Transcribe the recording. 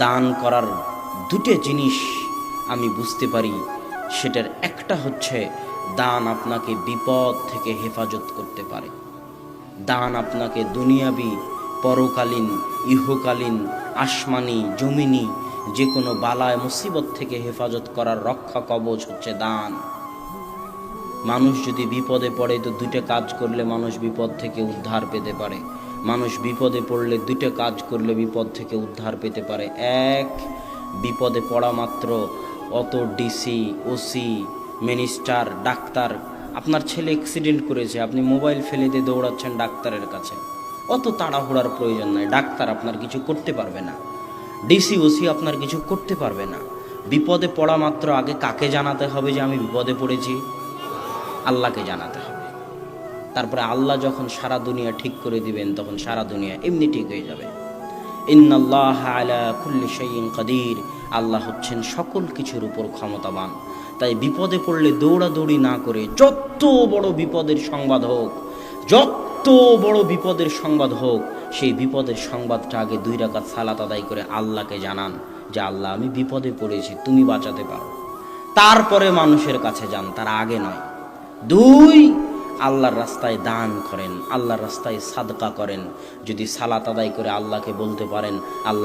দান করার দুটো জিনিস আমি বুঝতে পারি। সেটার একটা হচ্ছে দান আপনাকে বিপদ থেকে হেফাজত করতে পারে। দান আপনাকে দুনিয়াবি, পরকালীন, ইহকালীন, আসমানি, জমিনি যে কোনো বালায় মুসিবত থেকে হেফাজত করার রক্ষা কবচ হচ্ছে দান। মানুষ যদি বিপদে পড়ে তো দুটো কাজ করলে মানুষ বিপদ থেকে উদ্ধার পেতে পারে। মানুষ বিপদে পড়লে দুটো কাজ করলে বিপদ থেকে উদ্ধার পেতে পারে। এক, বিপদে পড়া মাত্র অত ডিসি, ওসি, মিনিস্টার, ডাক্তার, আপনার ছেলে অ্যাক্সিডেন্ট করেছে, আপনি মোবাইল ফেলে দিয়ে দৌড়াচ্ছেন ডাক্তারের কাছে, অত তাড়াহুড়ার প্রয়োজন নাই। ডাক্তার আপনার কিছু করতে পারবে না, ডিসি, ওসি আপনার কিছু করতে পারবে না। বিপদে পড়া মাত্র আগে কাকে জানাতে হবে যে আমি বিপদে পড়েছি? আল্লাহকে জানাতে হবে। তারপরে আল্লাহ যখন সারা দুনিয়া ঠিক করে দিবেন তখন সারা দুনিয়া এমনি ঠিক হয়ে যাবে। ইন্নাল্লাহা আলা কুল্লি শাইইন কাদির, আল্লাহ হচ্ছেন সকল কিছুর উপর ক্ষমতাবান। তাই বিপদে পড়লে দৌড়াদৌড়ি না করে যত বড় বিপদের সংবাদ হোক, যত বড় বিপদের সংবাদ হোক, সেই বিপদের সংবাদটা আগে 2 রাকাত সালাত আদায় করে আল্লাহকে জানান যে আল্লাহ আমি বিপদে পড়েছি, তুমি বাঁচাতে পারো। তারপরে মানুষের কাছে যান, তার আগে নয়। 2, আল্লাহর রাস্তায় দান করেন, আল্লাহর রাস্তায় সাদকা করেন। যদি সালাত আদায় করে আল্লাহকে বলতে পারেন আল্লাহ